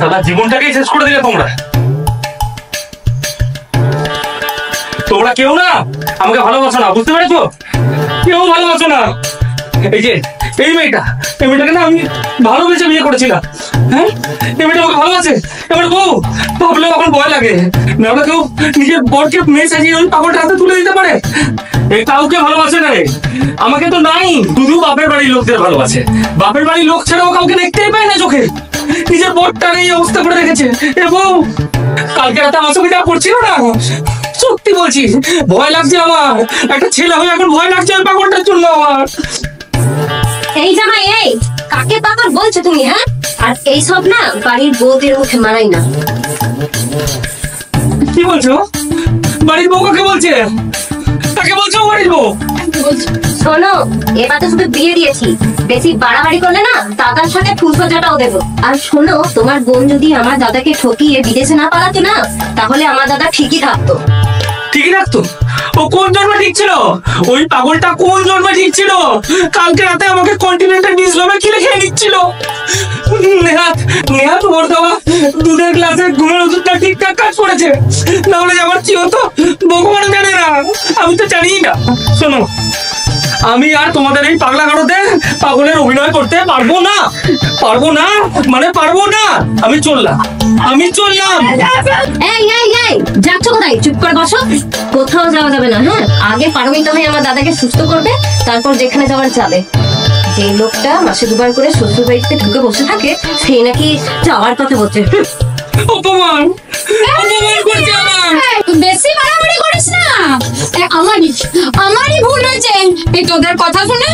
সারা জীবনটাকেই শেষ করে দিলে তোমরা। তোমরা কেউ না আমাকে ভালোবাসো না, বুঝতে পেরেছো? কেউ ভালোবাসো না। এই যে এই মেয়েটাকে না আমি ভালোবেসে বিয়ে করেছিলাম। হ্যাঁ, এই মেয়েটা আমাকে ভালোবাসে। এবার বউ ভাবলে এখন ভয় লাগে না, ওরা কেউ নিজের বরকে মেয়ে সাজিয়ে ওই পাগলটা হাতে তুলে দিতে পারে? এই কাউকে ভালোবাসে না রে, আমাকে তো নাই, শুধু বাপের বাড়ির লোকদের ভালোবাসে। বাপের বাড়ির লোক ছাড়াও কাউকে দেখতেই পায় না চোখে। নিজের বরটার এই অবস্থা করে রেখেছে। এ বউ, কালকে রাতে আমার সঙ্গে যা করছিল না, সত্যি বলছি ভয় লাগছে আমার। একটা ছেলে হয়ে এখন ভয় লাগছে ওই পাগলটার জন্য আমার। এই জামাই, এই কাকে পাগল বলছো তুমি? হ্যাঁ, আর এইসব না বাড়ির বউদের মুখে মানাই না। কি বলছো? বাড়ির বউ কাকে বলছে? কাকে বলছো বাড়ির বউ? শোনো, এবার তো শুধু বিয়ে দিয়েছি, বেশি বাড়াবাড়ি করলে না দাদার সাথে ফুলসজ্জাটাও দেবো। আর শোনো, তোমার বোন যদি আমার দাদাকে ঠকিয়ে বিদেশে না পালাতো না, তাহলে আমার দাদা ঠিকই থাকতো। ঠিকই থাকতো? ও কোন জন্মে ঠিক ছিল? ওই পাগলটা কোন জন্মে ঠিক ছিল? কালকে রাতে আমাকে কন্টিনেন্টাল ডিশ ভাবে কিনে খেয়ে নিচ্ছিল। নেহাত ওর দেওয়া দুধের গ্লাসে ঘুমের ওষুধটা ঠিকঠাক কাজ করেছে, না হলে আমার কি হতো ভগবান জানে না, আমি তো জানিই না। শোনো, আমি আর তোমাদের এই পাগলা গাড়োতে পাগলের অভিনয় করতে পারবো না, মানে পারবো না। আমি চললাম। এই এই এই, যাচ্ছ কোথায়? চুপ করে বসো। কোথাও যাওয়া যাবে না। হ্যাঁ, আগে পারমিতা হয়ে আমার দাদাকে সুস্থ করবে, তারপর যেখানে যাওয়ার যাবে। যে লোকটা মাসে দুবার করে শ্বশুর বাড়িতে ঢুকে বসে থাকে, সে নাকি যাওয়ার কথা বলছে। অপমান করছে আমার। বেশি বাড়াবাড়ি করিস না, আমারই ভুল হয়েছে এই তোদের কথা শুনে।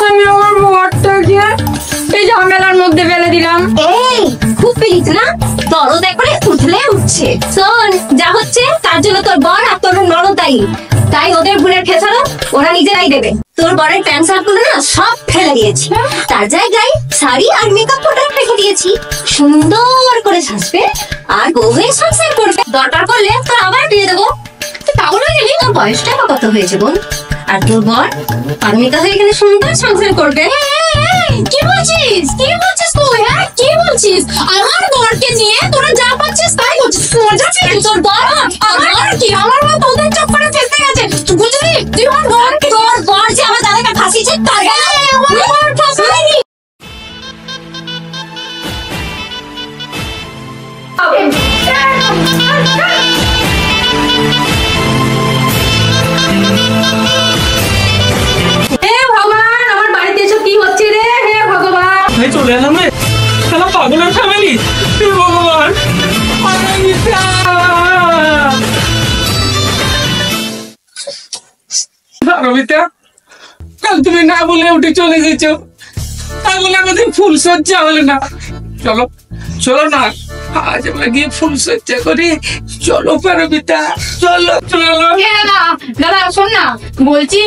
আমি আমার বরটাকে এই ঝামেলার মধ্যে ফেলে দিলাম। এই খুব পিড়িত না, দরদ একবারে উঠলে উঠছে। শোন, যা হচ্ছে তার জন্য তোর বর আর তোর ননদ দায়ী। তাই ওদের ভুলের খেসারত ওরা নিজেরাই দেবে। তোর বরের প্যান্ট শার্ট গুলো না সব ফেলে দিয়েছি, তার জায়গায় শাড়ি আর মেকআপ প্রোডাক্ট রেখে দিয়েছি। সুন্দর করে সাজবে আর বউয়ের সংসার করবে। দরকার পড়লে তোর আবার বিয়ে দেবো। পাগল হয়ে গেলি? তোর বয়সটা কত হয়েছে বোন? আর তোর বর পারমিতা হয়ে গেলে সুন্দর সংসার করবে। কি বলছিস তুই? হ্যাঁ, কি বলছিস? আমার বরকে নিয়ে তোরা যা পাচ্ছিস তাই করছিস। মজা ছিল তোর বর? আমার কি, আমার বর তোদের চক্করে ফেলতে গেছে, তুই বুঝলি? তুই আমার বরকে, তোর বর যে আমার দাদাকে ফাঁসিয়েছে তার আমার বর ফাঁসায়নি। হে ভগবান, আমার বাড়িতে এসব কি হচ্ছে রে? হে ভগবান, চলে এলাম রে, শালা পাগলের ফ্যামিলি। ভগবান, পারমিতা, কাল তুমি না বলে উঠে চলে গেছো, তাই বলে আমাদের ফুল সজ্জা হলে না। চলো না, আজ আমরা গিয়ে ফুল সজ্জা করি। চলো পারমিতা, চলো। দাদা শোন না, বলছি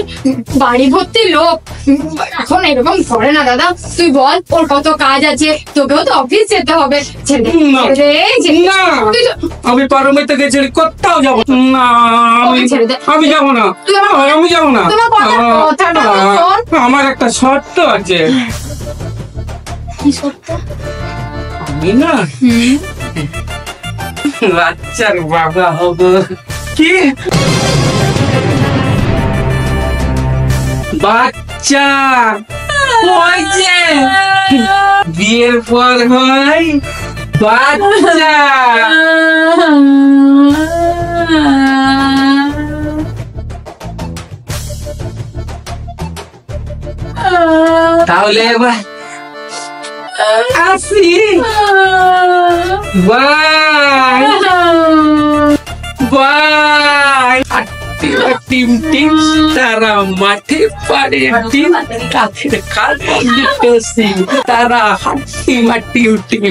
বাড়ি ভর্তি লোক এখন এরকম করে না দাদা। তুই বল, ওর কত কাজ আছে, তোকেও তো অফিস যেতে হবে। আমি পারমিতাকে ছেড়ে কোথাও যাবো না। আমি যাবো না। আমার একটা শর্ত আছে। কি শর্ত? আমি না বাচ্চার বাবা হব। কি বাচ্চা? ওই যে বিয়ের পর হয় বাচ্চা। তাহলে এবার আসি। Bye bye. টিম টিম তারা মাঠে পারে, টিম কাছের কাল তারা হাঁটি মাটি টিম।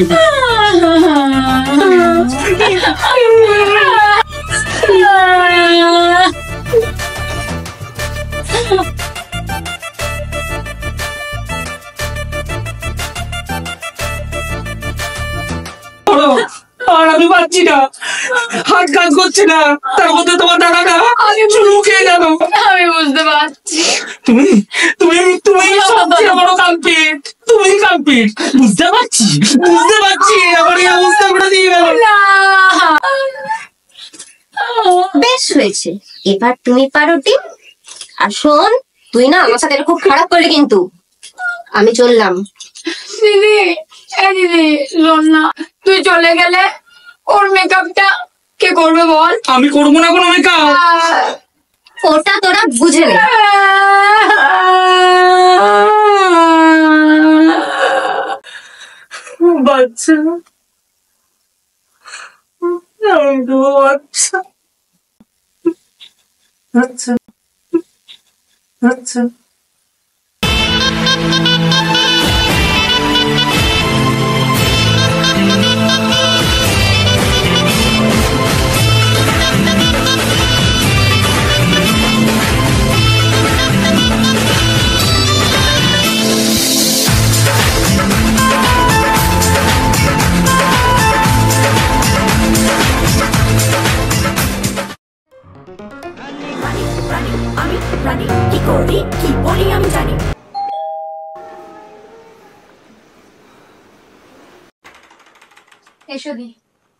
আর আমি পাচ্ছি না, হাত কাজ করছে না, তার মধ্যে তোমার টাকাটা আমি শুরু খেয়ে গেল। আমি বুঝতে বুঝতে পারছি। তুমি তুমি তুমি সবচেয়ে বড় কালপিট, তুমি কালপিট। বুঝতে পারছি, বুঝতে পারছি, আমার এই অবস্থা করে দিয়ে গেল। না। বেশ হয়েছে, এবার তুমি পারো টিম। আর শোন, তুই না আমার সাথে এটা খুব খারাপ করলি কিন্তু। আমি চললাম। দিদি, এ দিদি শোন না, তুই চলে গেলে ওর মেকআপটা কে করবে বল? আমি করবো না কোনো মেকআপ। ওটা তোরা বুঝে নে। বাচ্চা, আমি তো বাচ্চা। আচ্ছা আচ্ছা। আমি রানী, কি করি কি বলি আমি জানি। এসো দি,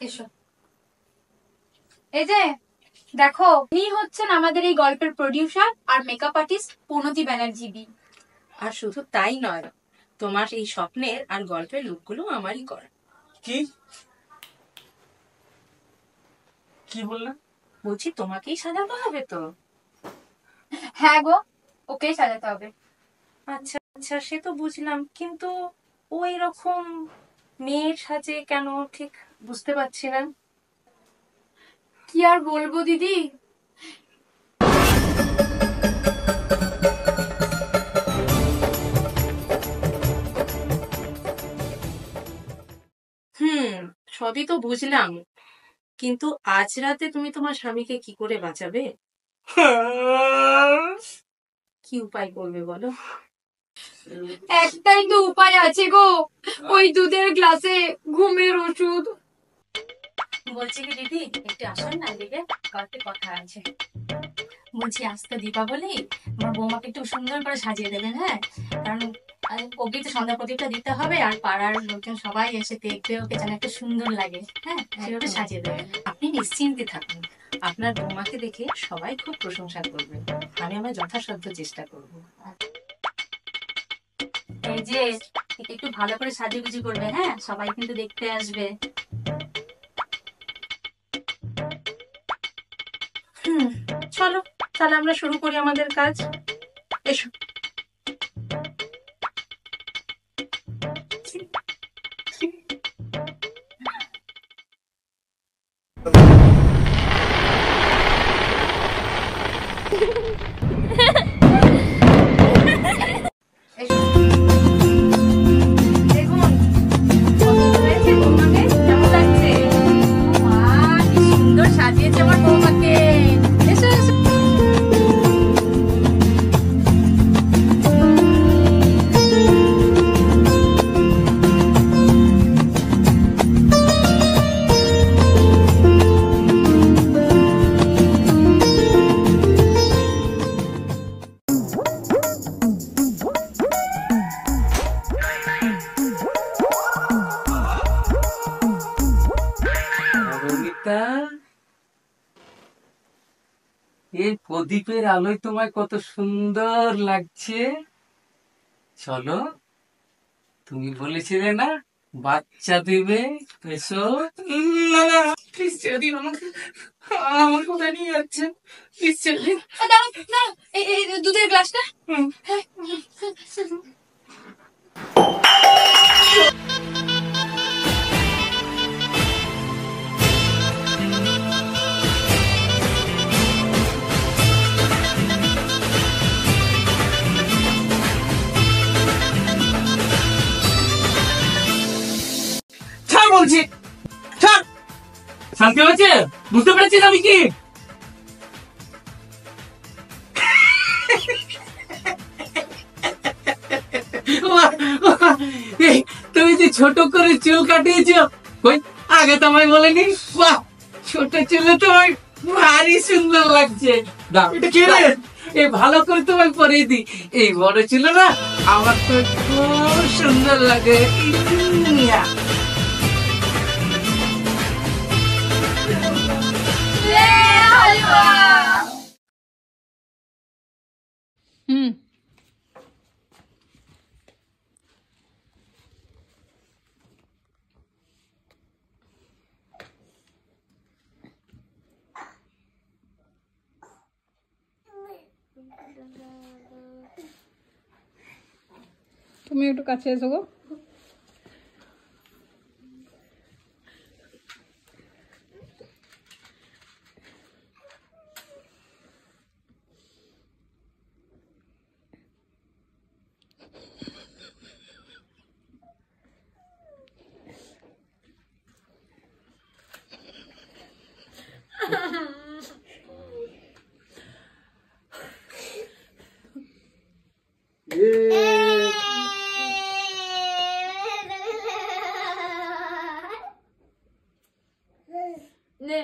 এসো। এই যে দেখো, এই হচ্ছেন আমাদের এই গল্পের প্রডিউসার আর মেকআপ আর্টিস্ট পূর্ণতি ব্যানার্জি দি। আর শুধু তাই নয়, তোমার এই স্বপ্নের আর গল্পের লুকগুলো আমারই করা। কি কি বললা? বলছি তোমাকেই সাজাতে হবে তো। হ্যাঁ গো, ওকেই সাজাতে হবে। আচ্ছা আচ্ছা, সে তো বুঝলাম, কিন্তু ওই রকম মেয়ের সাজে কেন ঠিক বুঝতে পারছি না। কি আর বলবো দিদি, সবই তো বুঝলাম, কিন্তু আজ রাতে তুমি তোমার স্বামীকে কি করে বাঁচাবে? কি উপায় করবে বলো? একটাই তো উপায় আছে গো, ওই দুধের গ্লাসে ঘুমের ওষুধ। বলছি কি দিদি, একটু আসুন না এদিকে, কয়েকটা কথা আছে। বলছি আজ তো দীপাবলি, আমার বৌমাকে একটু সুন্দর করে সাজিয়ে দেবেন। হ্যাঁ, কারণ ওকে তো সন্ধ্যা প্রদীপটা দিতে হবে, আর পাড়ার লোকজন সবাই এসে দেখবে, ওকে যেন একটু সুন্দর লাগে। হ্যাঁ, সেভাবে সাজিয়ে দেবেন। আপনি নিশ্চিন্তে থাকুন, আপনার বৌমাকে দেখে সবাই খুব প্রশংসা করবে। আমি আমার যথাসাধ্য চেষ্টা করব। এই যে একটু ভালো করে সাজুগুজু করবে। হ্যাঁ, সবাই কিন্তু দেখতে আসবে। চলো তাহলে আমরা শুরু করি আমাদের কাজ। এসো। দেখুন পছন্দ হয়েছে বৌমাকে? কেমন লাগছে? বাহ, কি সুন্দর সাজিয়েছে আমার বৌমাকে। এসো এসো। রমিতা, এই প্রদীপের আলোয় তোমায় কত সুন্দর লাগছে। চলো, তুমি বলেছিলে না বাচ্চা দেবে। এসো। না না, প্লিজ ছেড়ে দিন আমাকে। আমার কোথায় নিয়ে যাচ্ছেন? প্লিজ ছেড়ে দিন। দাঁড়াও, দাঁড়াও, এই দুধের গ্লাসটা। ছাড় বলছি, ছাড়। শান্তি হয়েছে? বুঝতে পেরেছিস আমি কি? এই, তুমি যে ছোট করে চুল কাটিয়েছো, কই আগে তো আমায় বলেনি? বাহ, ছোট চুলে তো ভারী সুন্দর লাগছে। দাও। এটা কে রে? এই ভালো করে তোমায় পরিয়ে দিই। এই বড় ছিল না, আমার তো খুব সুন্দর লাগে। ইয়া। তুমি একটু কাছে এসো গো। 네.